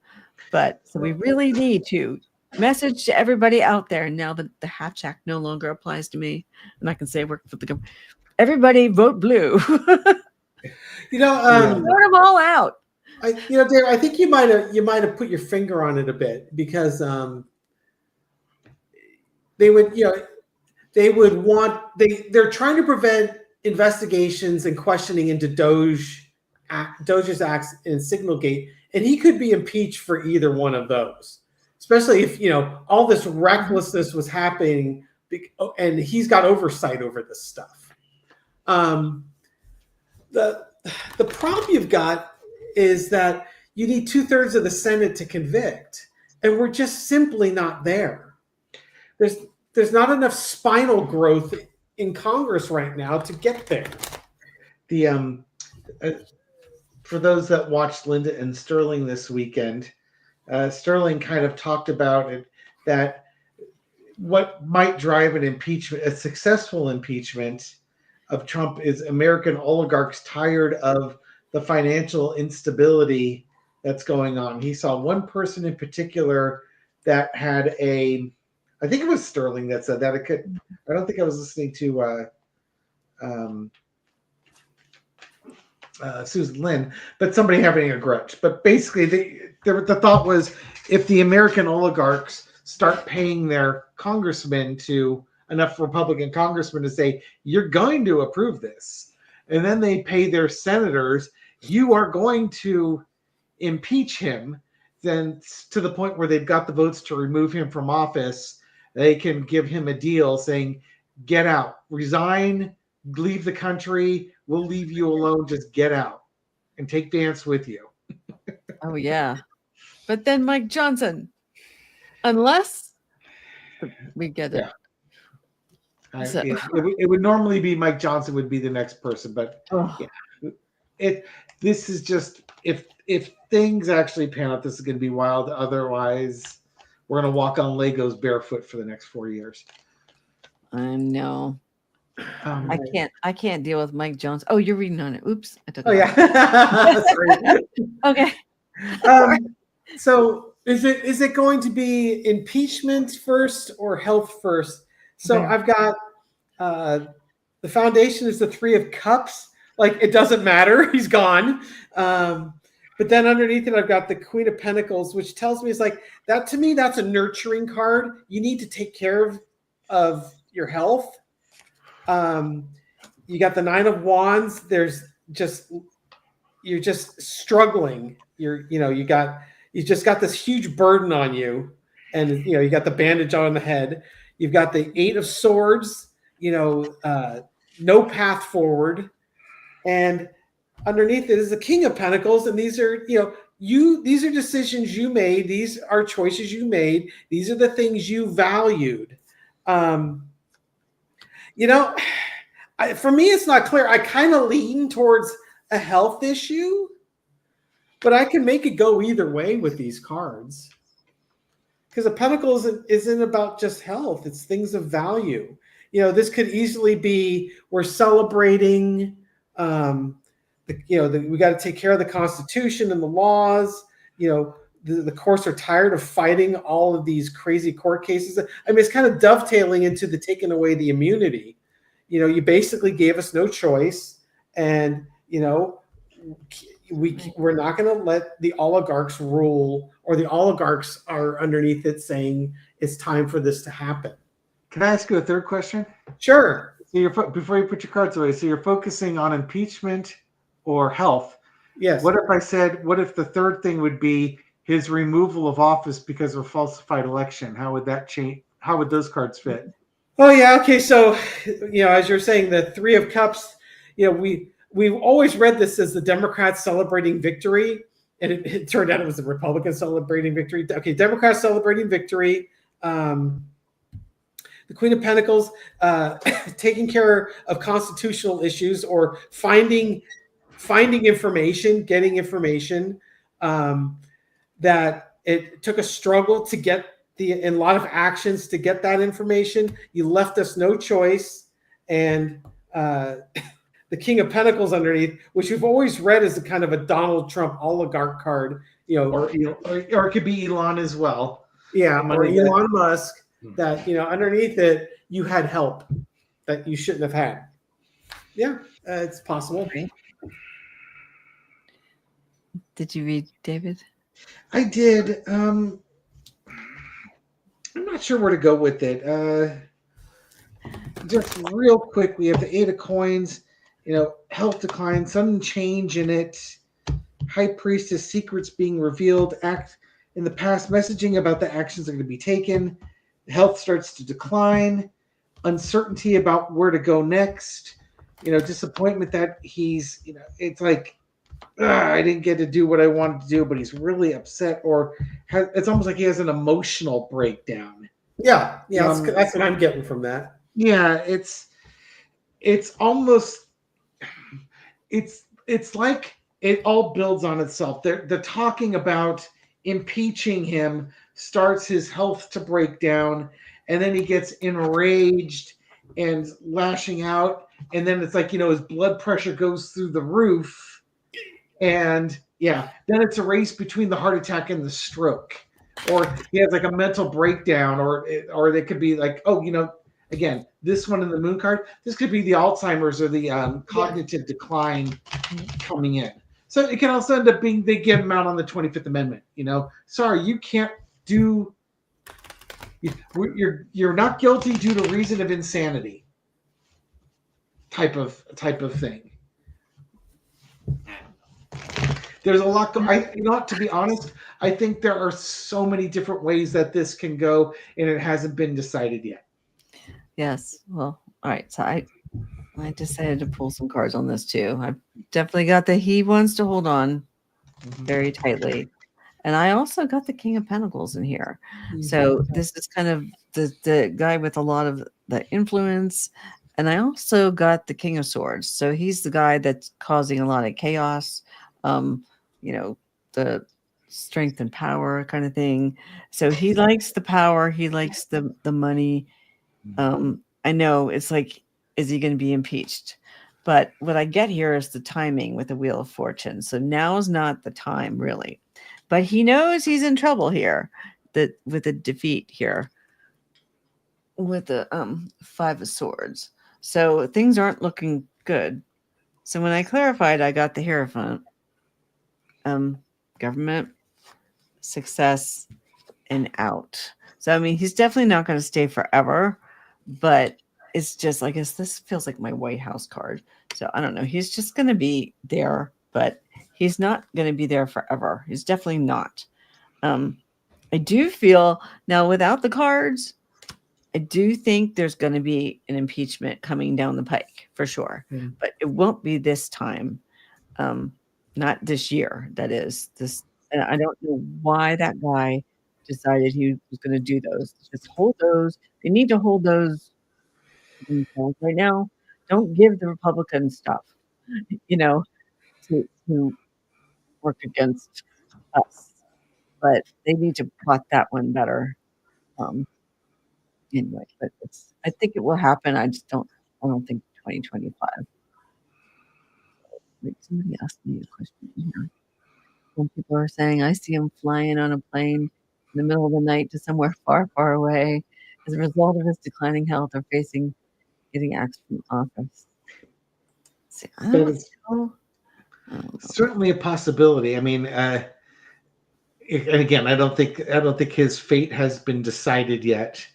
But so we really need to message to everybody out there now that the Hatch Act no longer applies to me, and I can say I work for the government. Everybody vote blue. You know, vote them all out. Dave, I think you might have put your finger on it a bit, because they would, you know, they're trying to prevent investigations and questioning into Doge's acts and Signalgate, and he could be impeached for either one of those, especially if, you know, all this recklessness was happening and he's got oversight over this stuff. The problem you've got is that you need 2/3 of the Senate to convict, and we're just simply not there. There's not enough spinal growth in Congress right now to get there. The for those that watched Linda and Sterling this weekend, Sterling kind of talked about it, that what might drive an impeachment, a successful impeachment of Trump, is American oligarchs tired of the financial instability that's going on. He saw one person in particular that had I think it was Sterling that said that. I don't think I was listening to Susan Lynn, but somebody having a grudge. But basically, the thought was, if the American oligarchs start paying their congressmen to enough Republican congressmen to say, you're going to approve this, and then they pay their senators, you are going to impeach him, then to the point where they've got the votes to remove him from office, they can give him a deal saying, get out, resign, leave the country, we'll leave you alone, just get out and take Vance with you. Oh, yeah. But then Mike Johnson, unless we get it. Yeah. So- It would normally be Mike Johnson would be the next person, but this is just, if things actually pan out, this is going to be wild. Otherwise, we're going to walk on Legos barefoot for the next 4 years. I know. I can't deal with Mike Johnson. Oh, you're reading on it. Oops. I took it off. Yeah. Okay. So is it going to be impeachment first or health first? So I've got the foundation is the Three of Cups. Like, it doesn't matter. He's gone. But then underneath it, I've got the Queen of Pentacles, which tells me, it's like, that to me, that's a nurturing card. You need to take care of your health. You got the Nine of Wands. You're just struggling. You just got this huge burden on you, and you got the bandage on the head. You've got the Eight of Swords. No path forward, and underneath it is the King of Pentacles, and these are these are decisions you made. These are choices you made. These are the things you valued. For me, it's not clear. I kind of lean towards a health issue, but I can make it go either way with these cards. Because the Pentacles isn't about just health. It's things of value. This could easily be, we're celebrating, we got to take care of the Constitution and the laws. The courts are tired of fighting all of these crazy court cases. I mean, it's kind of dovetailing into the taking away the immunity. You basically gave us no choice, and we're not going to let the oligarchs rule, or the oligarchs are underneath it saying it's time for this to happen. Can I ask you a third question? Sure. So before you put your cards away, so you're focusing on impeachment or health. Yes. What if the third thing would be his removal of office because of a falsified election? How would that change? How would those cards fit? Oh, yeah. Okay. So, as you're saying, the Three of Cups, we've always read this as the Democrats celebrating victory, and it turned out it was the Republicans celebrating victory. Okay. Democrats celebrating victory. The Queen of Pentacles, taking care of constitutional issues, or finding information, getting information, that it took a struggle to get and a lot of actions to get that information. You left us no choice. And the King of Pentacles underneath, which we've always read as a kind of a Donald Trump oligarch card, or it could be Elon as well. Yeah, or Elon Musk. That underneath it, you had help that you shouldn't have had. Yeah, it's possible. Did you read, David? I did. I'm not sure where to go with it. Just real quick, we have the Eight of Coins. Health decline, sudden change in it. High Priestess, secrets being revealed. Act in the past, messaging about the actions that are going to be taken. Health starts to decline, uncertainty about where to go next, disappointment that he's, it's like, I didn't get to do what I wanted to do, but he's really upset, or it's almost like he has an emotional breakdown. Yeah, that's what I'm getting from that. Yeah, it's almost, it's like it all builds on itself. They're talking about impeaching him, starts his health to break down, and then he gets enraged and lashing out, and then it's like, his blood pressure goes through the roof, and then it's a race between the heart attack and the stroke, or he has like a mental breakdown, or they could be like, again, this one in the moon card, this could be the Alzheimer's or the cognitive decline coming in. So it can also end up being they get him out on the 25th Amendment. Sorry, you can't do. You're not guilty due to reason of insanity. Type of thing. There's a lot. To be honest, I think there are so many different ways that this can go, and it hasn't been decided yet. Yes. Well, all right. So I decided to pull some cards on this too. I've definitely got the he wants to hold on very tightly. And I also got the King of Pentacles in here. So this is kind of the guy with a lot of the influence. And I also got the King of Swords. So he's the guy that's causing a lot of chaos, the strength and power kind of thing. So he likes the power. He likes the money. I know it's like, is he going to be impeached? But what I get here is the timing with the Wheel of Fortune. So now is not the time, really. But he knows he's in trouble here, with the defeat here, with the 5 of Swords. So things aren't looking good. So when I clarified, I got the Hierophant, government, success, and out. So, I mean, he's definitely not going to stay forever, but it's just, I guess this feels like my White House card. So I don't know. He's just going to be there, but he's not going to be there forever. He's definitely not. I do feel now without the cards, I do think there's going to be an impeachment coming down the pike for sure, but it won't be this time. Not this year. That is this. And I don't know why that guy decided he was going to do those. Just hold those. They need to hold those right now. Don't give the Republicans stuff, to work against us. But they need to plot that one better. Anyway, but I think it will happen. I don't think 2025. Wait, somebody asked me a question here. Some people are saying, I see him flying on a plane in the middle of the night to somewhere far, far away as a result of his declining health or getting axed from office. See, I don't know. Certainly a possibility. I mean, and again, I don't think his fate has been decided yet,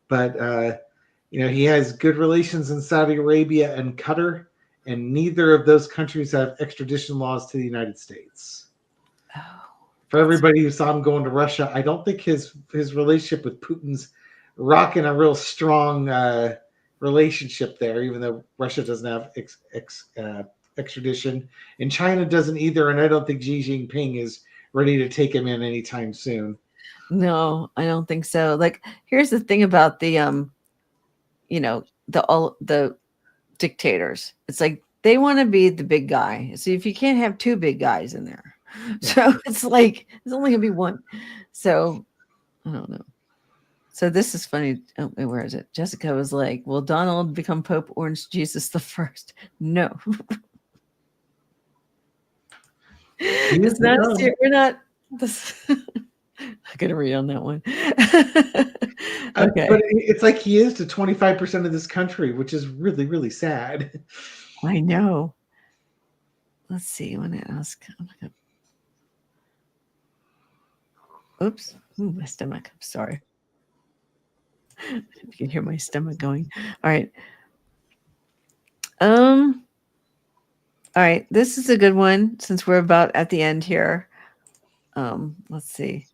but he has good relations in Saudi Arabia and Qatar, and neither of those countries have extradition laws to the United States. Oh, for everybody who saw him going to Russia, I don't think his relationship with Putin's rocking a real strong relationship there, even though Russia doesn't have extradition, and China doesn't either, and I don't think Xi Jinping is ready to take him in anytime soon. No, I don't think so. Like, here's the thing about the the dictators. It's like they want to be the big guy. So if you can't have 2 big guys in there, so it's like there's only gonna be one. So I don't know. So this is funny. Oh, where is it? Jessica was like, "Will Donald become Pope Orange Jesus the First?" No. It's not. We're not. This. I gotta read on that one. Okay. But it's like he is to 25% of this country, which is really, really sad. I know. Let's see. I want to ask. Oops. Ooh, my stomach. I'm sorry. You can hear my stomach going. All right. All right. This is a good one since we're about at the end here. Let's see.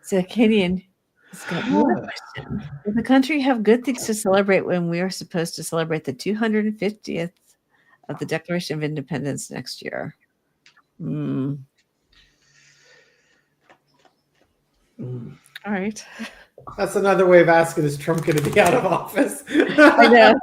So Acadian has got another question. Does the country have good things to celebrate when we are supposed to celebrate the 250th of the Declaration of Independence next year? All right. That's another way of asking, is Trump going to be out of office? I know.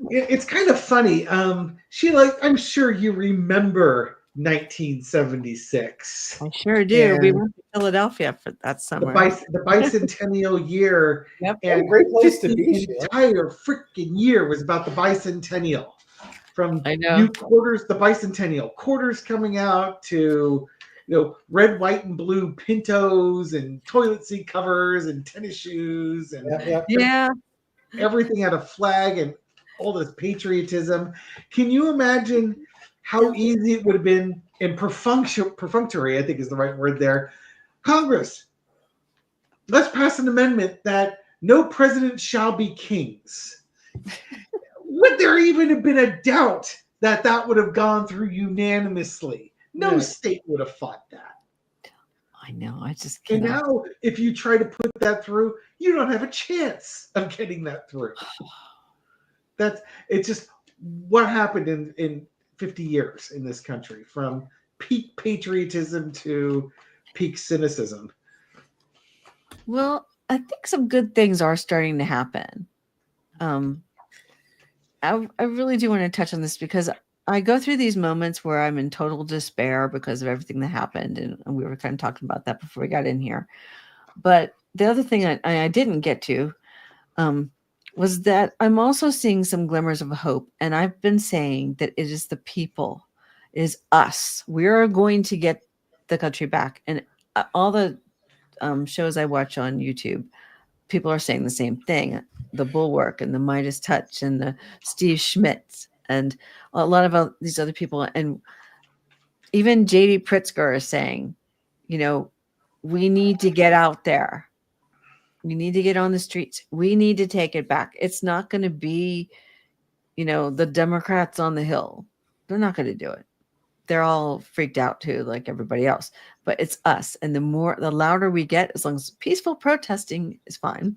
It's kind of funny. Sheilah, I'm sure you remember 1976. I sure do. We And went to Philadelphia for that summer. the bicentennial year, Yep. What a and great place to the be, Sheila. entire freaking year was about the bicentennial. From I know. new quarters, the bicentennial quarters coming out, to red, white, and blue Pintos and toilet seat covers and tennis shoes and Yeah. everything had a flag and all this patriotism. Can you imagine how easy it would have been in perfunctory, I think is the right word there, Congress, let's pass an amendment that no president shall be kings. Would there even have been a doubt that that would have gone through unanimously? No state would have fought that. I know. I just And cannot. now, if you try to put that through, you don't have a chance of getting that through. It's just what happened in 50 years in this country, from peak patriotism to peak cynicism. Well, I think some good things are starting to happen. I really do want to touch on this because I go through these moments where I'm in total despair because of everything that happened. And we were kind of talking about that before we got in here. But the other thing I didn't get to was that I'm also seeing some glimmers of hope. And I've been saying that it is the people, it is us. We're going to get the country back. And all the shows I watch on YouTube, people are saying the same thing. The Bulwark and the Midas Touch and the Steve Schmitz and a lot of these other people. And even JD Pritzker is saying, we need to get out there. We need to get on the streets. We need to take it back. It's not going to be, the Democrats on the Hill. They're not going to do it. They're all freaked out too, like everybody else. But it's us. And the louder we get, as long as peaceful protesting is fine.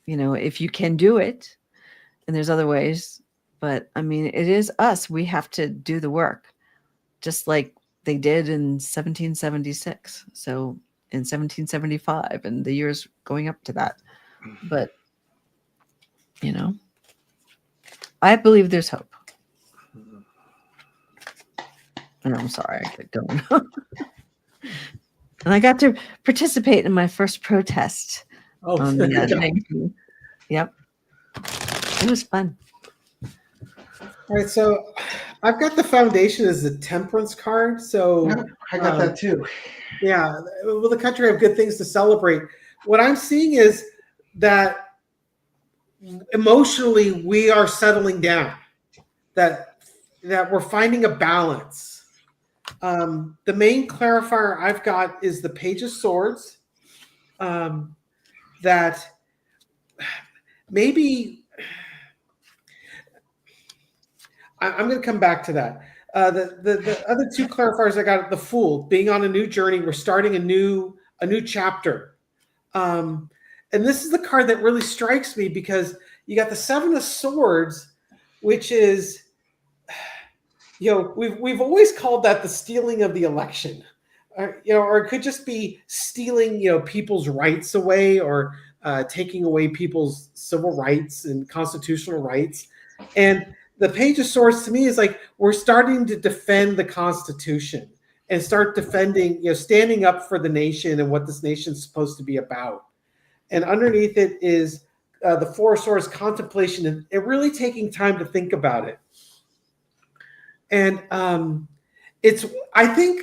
If you can do it, and there's other ways, but I mean, it is us. We have to do the work, just like they did in 1776. So in 1775 and the years going up to that. But, I believe there's hope. And I'm sorry, I get going. And I got to participate in my first protest. On the Yep. It was fun. All right, so I've got the foundation as the temperance card. So I got that too. Yeah, will the country have good things to celebrate? What I'm seeing is that emotionally we are settling down, that we're finding a balance. The main clarifier I've got is the Page of Swords. That maybe I'm going to come back to that. The other two clarifiers I got: the Fool, being on a new journey. We're starting a new chapter. And this is the card that really strikes me because you got the Seven of Swords, which is, we've always called that the stealing of the election, or it could just be stealing, people's rights away, or taking away people's civil rights and constitutional rights. And the Page of Swords to me is like we're starting to defend the Constitution and start defending, standing up for the nation and what this nation's supposed to be about. And underneath it is the Four of Swords, contemplation, and really taking time to think about it. And I think,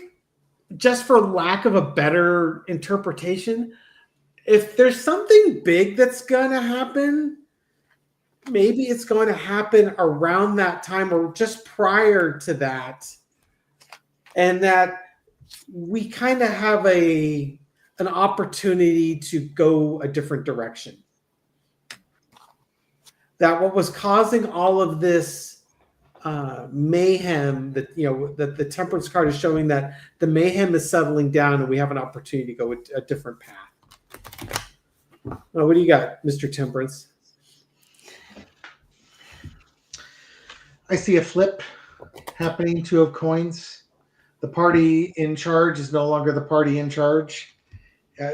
just for lack of a better interpretation, if there's something big that's going to happen, maybe it's going to happen around that time or just prior to that. And that we kind of have an opportunity to go a different direction. That what was causing all of this mayhem, that the Temperance card is showing that the mayhem is settling down and we have an opportunity to go a different path. What do you got, Mr. Temperance? I see a flip happening, Two of Coins. The party in charge is no longer the party in charge.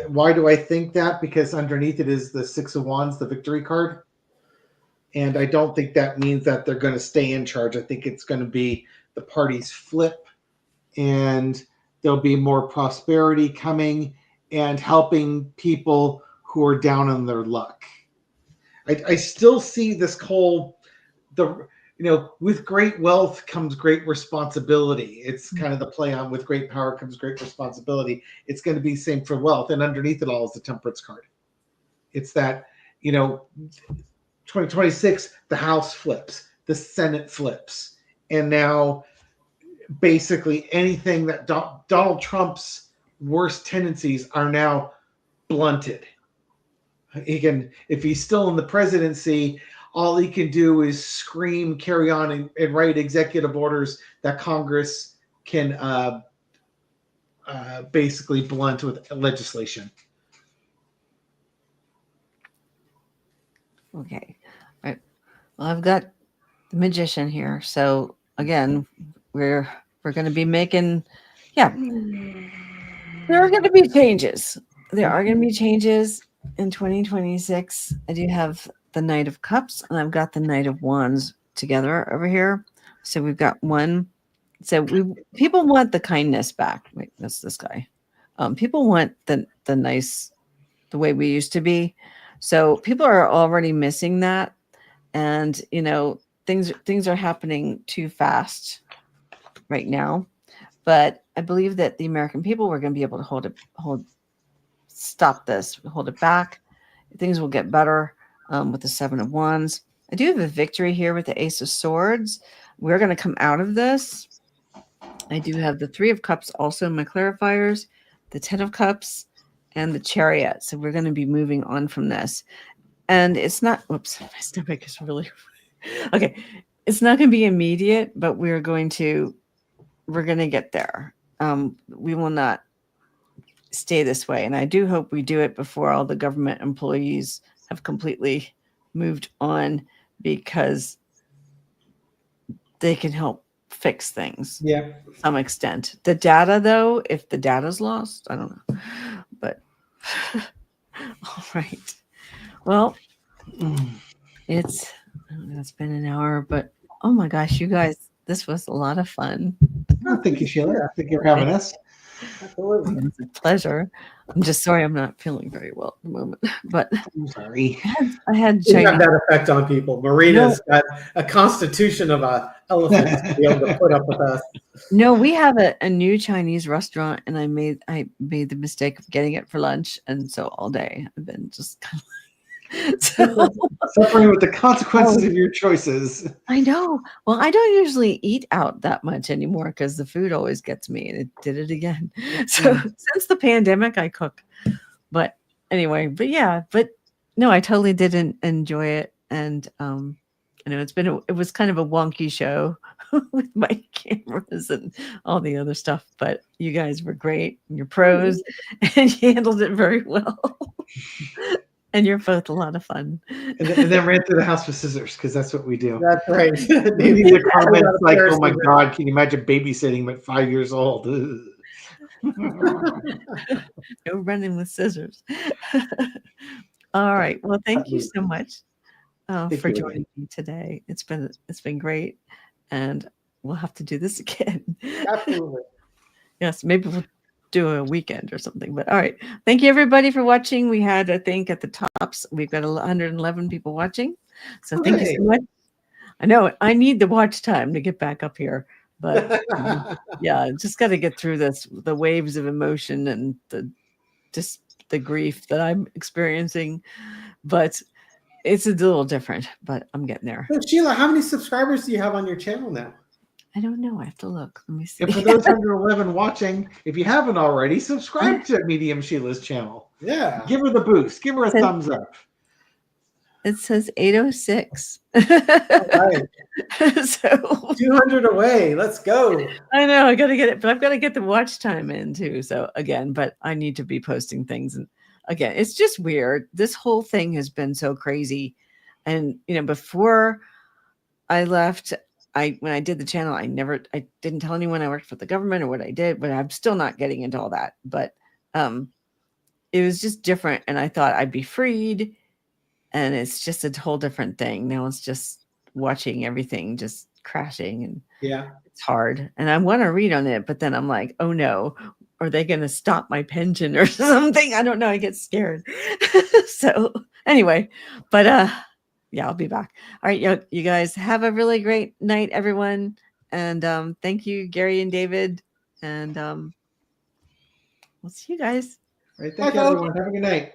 Why do I think that? Because underneath it is the Six of Wands, the victory card. And I don't think that means that they're going to stay in charge. I think it's going to be the party's flip. and there'll be more prosperity coming and helping people who are down on their luck. I still see this whole with great wealth comes great responsibility. It's kind of the play on with great power comes great responsibility. It's going to be the same for wealth, and underneath it all is the temperance card. It's that 2026, the House flips, the Senate flips, and now basically anything that Donald Trump's worst tendencies are now blunted. He can, if he's still in the presidency, all he can do is scream, carry on, and write executive orders that Congress can basically blunt with legislation. Okay. All right. Well, I've got the magician here. So again, we're going to be making, there are going to be changes. There are going to be changes in 2026. I do have the Knight of Cups and I've got the Knight of Wands together over here. So we've got one. So people want the kindness back. Wait, that's this guy. People want the nice, the way we used to be. So people are already missing that. And, things are happening too fast right now. But I believe that the American people were going to be able to stop this, hold it back. Things will get better with the Seven of Wands. I do have a victory here with the Ace of Swords. We're going to come out of this. I do have the Three of Cups also in my clarifiers, the 10 of Cups, and the Chariot. So we're going to be moving on from this. And it's not, whoops, my stomach is really, okay. It's not going to be immediate, but we're going to get there. We will not stay this way. And I do hope we do it before all the government employees have completely moved on, because they can help fix things to some extent. The data, though, if the data's lost, I don't know. But all right. Well, it's been an hour, but oh my gosh, you guys, this was a lot of fun. Oh, thank you, Sheilah. Thank you for having us. Absolutely. It's a pleasure. I'm just sorry I'm not feeling very well at the moment, but I'm sorry. I had You have that effect on people. Marina's got a constitution of an elephant to be able to put up with us. No, we have a new Chinese restaurant, and I made the mistake of getting it for lunch, and so all day I've been just kind of suffering with the consequences of your choices. I know. Well, I don't usually eat out that much anymore because the food always gets me, and it did it again. So since the pandemic, I cook. But anyway, but no, I totally didn't enjoy it, and it was kind of a wonky show with my cameras and all the other stuff. But you guys were great, and you're pros, and you handled it very well. And you're both a lot of fun. And then ran through the house with scissors, because that's what we do. That's right. These are comments like, "Oh my God, can you imagine babysitting him at 5 years old?" No running with scissors. All right. Well, thank you so much for joining me today. It's been great, and we'll have to do this again. Absolutely. Yes, maybe we'll do a weekend or something. But all right. Thank you, everybody, for watching. We had, I think, at the tops, we've got 111 people watching. So thank you so much. I know I need the watch time to get back up here. But just got to get through the waves of emotion and the grief that I'm experiencing. But it's a little different, but I'm getting there. So, Sheilah, how many subscribers do you have on your channel now? I don't know. I have to look. Let me see. And for those 111 watching, if you haven't already, subscribe to Medium Sheilah's channel. Yeah. Give her the boost. Give her a thumbs up. It says 806. Right. So 200 away. Let's go. I know I got to get it, but I've got to get the watch time in too. So again, but I need to be posting things. And again, it's just weird. This whole thing has been so crazy. And, before I left, when I did the channel, I didn't tell anyone I worked for the government or what I did, but I'm still not getting into all that. But it was just different. And I thought I'd be freed. And it's just a whole different thing. Now it's just watching everything just crashing and Yeah. it's hard. And I want to read on it, but then I'm like, oh no, are they going to stop my pension or something? I don't know. I get scared. So anyway, but yeah, I'll be back. All right, you guys have a really great night, everyone. And thank you, Gary and David. And we'll see you guys. All right. Bye, Thank you, folks. everyone. Have a good night.